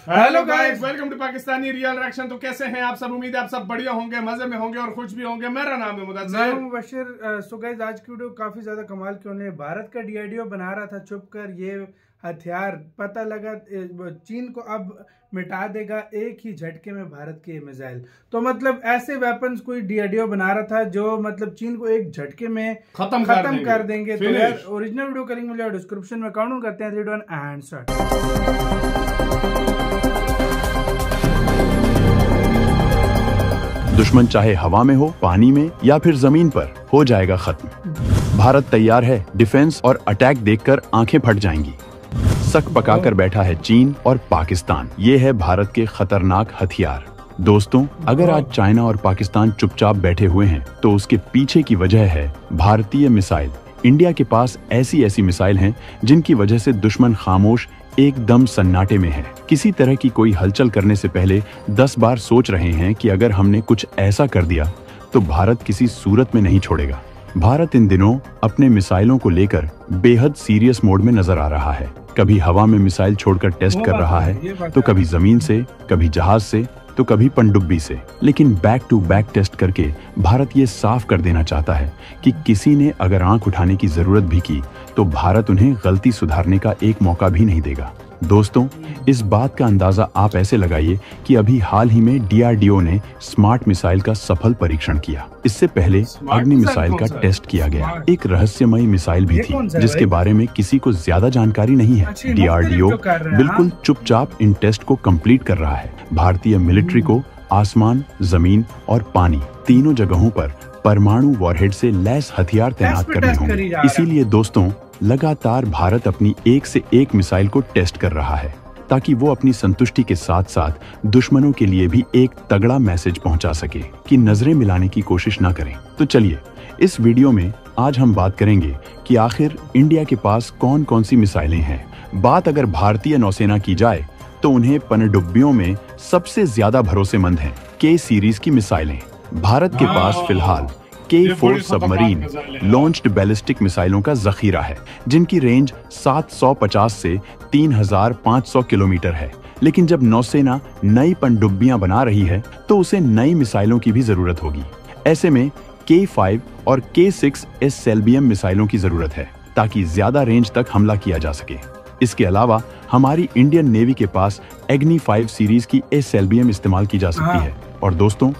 Hello guys, welcome to Pakistani real reaction. तो कैसे हैं आप सब? उम्मीद है आप सब बढ़िया होंगे, मजे में होंगे और खुश भी होंगे। मेरा नाम है मुदस्सिर, मैं हूं मुबशिर। सो गाइस, आज की वीडियो काफी ज्यादा कमाल की होने। भारत का डीआरडीओ बना रहा था छुप कर ये हथियार, पता लगा चीन को अब मिटा देगा एक ही झटके में भारत के मिसाइल। तो मतलब ऐसे वेपन्स कोई डीआरडीओ बना रहा था जो मतलब चीन को एक झटके में खत्म कर देंगे। तो यार ओरिजिनल वीडियो करेंगे, मुझे डिस्क्रिप्शन में काउंट करते हैं 3, 2, 1 एंड स्टार्ट। दुश्मन चाहे हवा में हो, पानी में या फिर जमीन पर, हो जाएगा खत्म। भारत तैयार है। डिफेंस और अटैक देखकर आंखें फट जाएंगी। सक पकाकर बैठा है चीन और पाकिस्तान। ये है भारत के खतरनाक हथियार। दोस्तों, अगर आज चाइना और पाकिस्तान चुपचाप बैठे हुए हैं तो उसके पीछे की वजह है भारतीय मिसाइल। इंडिया के पास ऐसी मिसाइल हैं जिनकी वजह से दुश्मन खामोश एकदम सन्नाटे में है। किसी तरह की कोई हलचल करने से पहले 10 बार सोच रहे हैं कि अगर हमने कुछ ऐसा कर दिया तो भारत किसी सूरत में नहीं छोड़ेगा। भारत इन दिनों अपने मिसाइलों को लेकर बेहद सीरियस मोड में नजर आ रहा है। कभी हवा में मिसाइल छोड़कर टेस्ट कर रहा है, तो कभी जमीन से, कभी जहाज से, तो कभी पनडुब्बी से। लेकिन बैक टू बैक टेस्ट करके भारत ये साफ कर देना चाहता है कि किसी ने अगर आंख उठाने की जरूरत भी की तो भारत उन्हें गलती सुधारने का एक मौका भी नहीं देगा। दोस्तों, इस बात का अंदाजा आप ऐसे लगाइए कि अभी हाल ही में डीआरडीओ ने स्मार्ट मिसाइल का सफल परीक्षण किया। इससे पहले अग्नि मिसाइल का टेस्ट किया गया। एक रहस्यमयी मिसाइल भी थी जिसके बारे में किसी को ज्यादा जानकारी नहीं है। डीआरडीओ बिल्कुल चुपचाप इन टेस्ट को कंप्लीट कर रहा है। भारतीय मिलिट्री को आसमान, जमीन और पानी तीनों जगहों पर परमाणु वॉरहेड से लैस हथियार तैनात करने होंगे। इसीलिए दोस्तों, लगातार भारत अपनी एक से एक मिसाइल को टेस्ट कर रहा है ताकि वो अपनी संतुष्टि के साथ साथ दुश्मनों के लिए भी एक तगड़ा मैसेज पहुंचा सके कि नजरें मिलाने की कोशिश ना करें। तो चलिए, इस वीडियो में आज हम बात करेंगे कि आखिर इंडिया के पास कौन कौन सी मिसाइलें हैं। बात अगर भारतीय नौसेना की जाए तो उन्हें पनडुब्बियों में सबसे ज्यादा भरोसेमंद हैं के सीरीज की मिसाइलें। भारत के पास फिलहाल K4 सबमरीन लॉन्च्ड बैलिस्टिक मिसाइलों का जखीरा है जिनकी रेंज 750 से 3500 किलोमीटर है। लेकिन जब नौसेना नई पनडुब्बियां बना रही है तो उसे नई मिसाइलों की भी जरूरत होगी। ऐसे में K5 और K6 SLBM मिसाइलों की जरूरत है ताकि ज्यादा रेंज तक हमला किया जा सके। इसके अलावा हमारी इंडियन नेवी के पास एग्नि 5 सीरीज की SLBM इस्तेमाल की जा सकती है। और दोस्तों,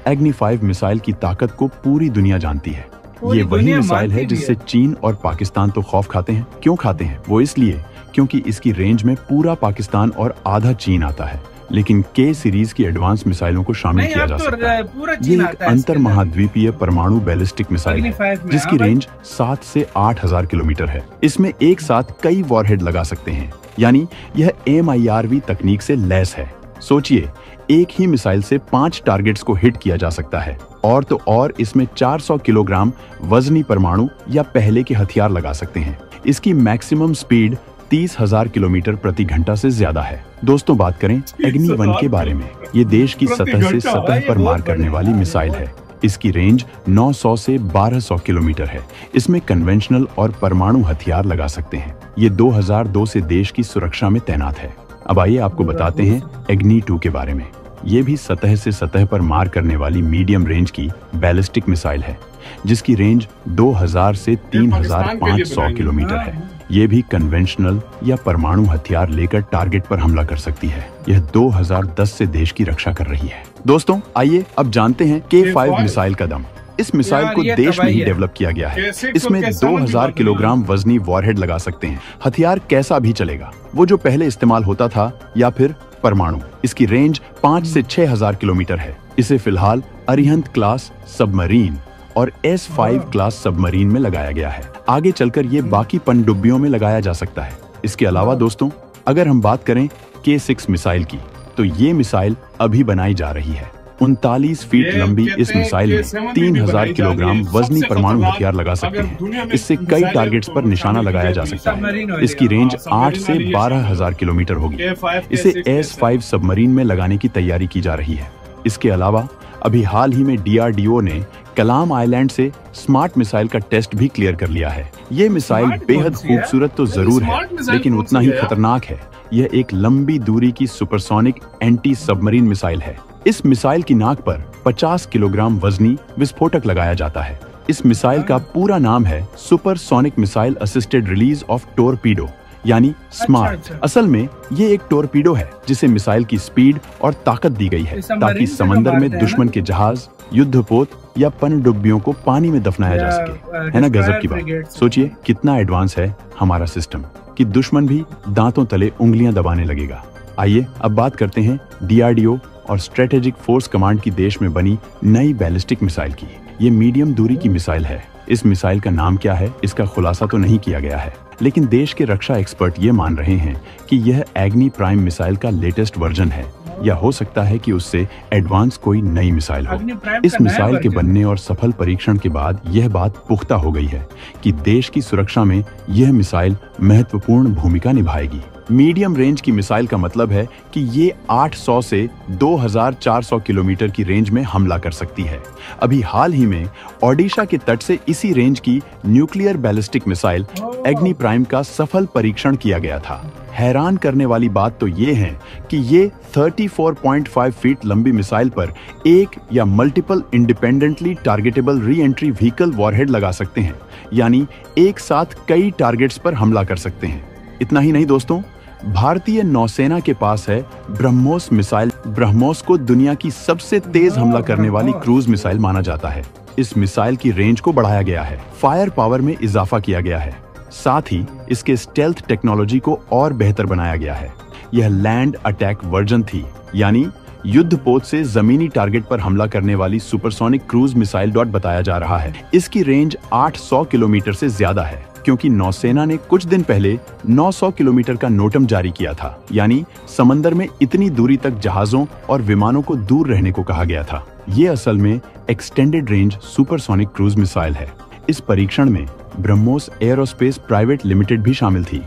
एग्नि 5 मिसाइल की ताकत को पूरी दुनिया जानती है। ये वही मिसाइल है जिससे चीन और पाकिस्तान तो खौफ खाते हैं। क्यों खाते हैं? वो इसलिए क्योंकि इसकी रेंज में पूरा पाकिस्तान और आधा चीन आता है। लेकिन K सीरीज की एडवांस मिसाइलों को शामिल किया जा सकता है। ये एक अंतर महाद्वीपीय परमाणु बैलिस्टिक मिसाइल है जिसकी रेंज 7 से 8000 किलोमीटर है। इसमें एक साथ कई वॉरहेड लगा सकते हैं, यानी यह MIRV तकनीक से लैस है। सोचिए, एक ही मिसाइल से 5 टारगेट्स को हिट किया जा सकता है। और तो और इसमें 400 किलोग्राम वजनी परमाणु या पहले के हथियार लगा सकते हैं। इसकी मैक्सिमम स्पीड 30,000 किलोमीटर प्रति घंटा से ज्यादा है। दोस्तों, बात करें अग्नि 1 के बारे में। ये देश की सतह से सतह पर मार करने वाली मिसाइल है। इसकी रेंज 900 से 1200 किलोमीटर है। इसमें कन्वेंशनल और परमाणु हथियार लगा सकते हैं। ये 2002 से देश की सुरक्षा में तैनात है। अब आइए आपको बताते हैं अग्नि 2 के बारे में। ये भी सतह से सतह पर मार करने वाली मीडियम रेंज की बैलिस्टिक मिसाइल है जिसकी रेंज 2000 से 3500 किलोमीटर है। ये भी कन्वेंशनल या परमाणु हथियार लेकर टारगेट पर हमला कर सकती है। यह 2010 से देश की रक्षा कर रही है। दोस्तों, आइए अब जानते हैं K5 मिसाइल का दम। इस मिसाइल को देश में ही डेवलप किया गया है। इसमें 2000 किलोग्राम वजनी वॉरहेड लगा सकते हैं। हथियार कैसा भी चलेगा, वो जो पहले इस्तेमाल होता था या फिर परमाणु। इसकी रेंज 5 से 6000 किलोमीटर है। इसे फिलहाल अरिहंत क्लास सबमरीन और S5 क्लास सबमरीन में लगाया गया है। आगे चलकर ये बाकी पनडुब्बियों में लगाया जा सकता है। इसके अलावा दोस्तों, अगर हम बात करें K6 मिसाइल की, तो ये मिसाइल अभी बनाई जा रही है। 39 फीट लंबी इस मिसाइल में 3000 किलोग्राम वजनी परमाणु हथियार लगा सकते हैं। इससे कई टारगेट्स पर निशाना लगाया जा सकता है। इसकी रेंज 8 से 12,000 किलोमीटर होगी। इसे S5 सबमरीन में लगाने की तैयारी की जा रही है। इसके अलावा अभी हाल ही में DRDO ने कलाम आइलैंड से स्मार्ट मिसाइल का टेस्ट भी क्लियर कर लिया है। ये मिसाइल बेहद खूबसूरत तो जरूर है, लेकिन उतना ही खतरनाक है। यह एक लंबी दूरी की सुपरसोनिक एंटी सबमरीन मिसाइल है। इस मिसाइल की नाक पर 50 किलोग्राम वजनी विस्फोटक लगाया जाता है। इस मिसाइल का पूरा नाम है supersonic missile assisted release of torpedo, यानी स्मार्ट। असल में ये एक टोरपीडो है जिसे मिसाइल की स्पीड और ताकत दी गई है ताकि समंदर में दुश्मन के जहाज, युद्धपोत या पनडुब्बियों को पानी में दफनाया जा सके। है ना गजब की बात। सोचिए कितना एडवांस है हमारा सिस्टम कि दुश्मन भी दांतों तले उंगलियां दबाने लगेगा। आइए अब बात करते हैं DRDO और स्ट्रेटेजिक फोर्स कमांड की देश में बनी नई बैलिस्टिक मिसाइल की। ये मीडियम दूरी की मिसाइल है। इस मिसाइल का नाम क्या है इसका खुलासा तो नहीं किया गया है, लेकिन देश के रक्षा एक्सपर्ट ये मान रहे हैं कि यह एग्नि प्राइम मिसाइल का लेटेस्ट वर्जन है, या हो सकता है कि उससे एडवांस कोई नई मिसाइल हो। इस मिसाइल के बनने और सफल परीक्षण के बाद यह बात पुख्ता हो गई है कि देश की सुरक्षा में यह मिसाइल महत्वपूर्ण भूमिका निभाएगी। मीडियम रेंज की मिसाइल का मतलब है कि ये 800 से 2400 किलोमीटर की रेंज में हमला कर सकती है। अभी हाल ही में ओडिशा के तट से इसी रेंज की न्यूक्लियर बैलिस्टिक मिसाइल एग्नि प्राइम का सफल परीक्षण किया गया था। हैरान करने वाली बात तो ये है कि ये 34.5 फीट लंबी मिसाइल पर एक या multiple independently targetable re entry vehicle warhead लगा सकते हैं, यानी एक साथ कई टारगेट्स पर हमला कर सकते हैं। इतना ही नहीं दोस्तों, भारतीय नौसेना के पास है ब्रह्मोस मिसाइल। ब्रह्मोस को दुनिया की सबसे तेज हमला करने वाली क्रूज मिसाइल माना जाता है। इस मिसाइल की रेंज को बढ़ाया गया है, फायर पावर में इजाफा किया गया है, साथ ही इसके स्टेल्थ टेक्नोलॉजी को और बेहतर बनाया गया है। यह लैंड अटैक वर्जन थी, यानी युद्धपोत से जमीनी टारगेट पर हमला करने वाली सुपरसोनिक क्रूज मिसाइल बताया जा रहा है। इसकी रेंज 800 किलोमीटर से ज्यादा है, क्योंकि नौसेना ने कुछ दिन पहले 900 किलोमीटर का नोटम जारी किया था, यानी समंदर में इतनी दूरी तक जहाजों और विमानों को दूर रहने को कहा गया था। ये असल में extended range supersonic cruise missile है। इस परीक्षण में ब्रह्मोस एयरोस्पेस प्राइवेट लिमिटेड भी शामिल थी।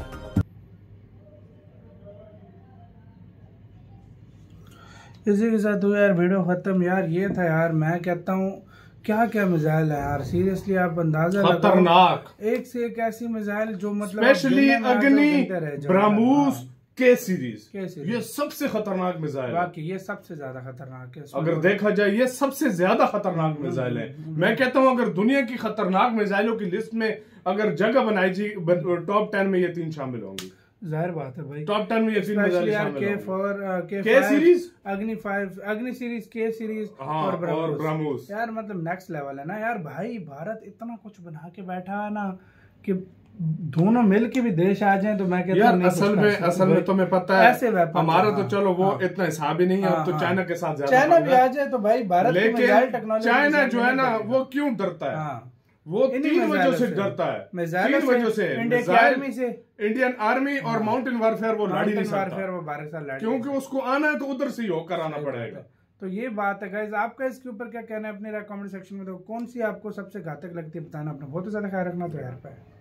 इसी के साथ यार वीडियो खत्म। यार ये था यार, मैं कहता हूँ क्या क्या मिसाइल है यार, सीरियसली आप अंदाजा खतरनाक, एक से एक ऐसी मिसाइल जो मतलब स्पेशली अग्नि, ब्रह्मोस, के सीरीज, ये सबसे खतरनाक मिसाइल है। बाकी ये सबसे ज्यादा खतरनाक है। अगर देखा जाए ये सबसे ज्यादा खतरनाक मिसाइल है। मैं कहता हूँ अगर दुनिया की खतरनाक मिसाइलों की लिस्ट में अगर जगह बनाई जी, टॉप 10 में ये 3 शामिल होंगी। जाहिर बात है भाई, टॉप 10 में ये 3 मिसाइल शामिल होंगी। के सीरीज, अग्नि सीरीज, के सीरीज और ब्रह्मोस। यार मतलब नेक्स्ट लेवल है ना यार। भाई भारत इतना कुछ बना के बैठा है ना कि दोनों मिल के भी देश आ जाएं तो मैं कहता हूं असल में तुम्हें पता है ऐसे हमारा तो चलो वो इतना हिसाब ही नहीं है। अब तो चाइना के साथ ज्यादा, चाइना भी आ जाए तो भाई भारत की मिसाइल टेक्नोलॉजी, चाइना जो है ना वो क्यों डरता है? वो 3 वजहों से डरता है। 3 वजहों से, इंडियन आर्मी और माउंटेन वारफेयर वो लड़ ही नहीं सकता, क्योंकि उसको आना है तो उधर से ही होकर आना पड़ेगा। तो ये बात है गाइस। आपका इसके ऊपर क्या कहना है अपने कमेंट सेक्शन में, तो कौन सी आपको सबसे घातक लगती है बताना। अपना बहुत ज्यादा ख्याल रखना। तो यार पे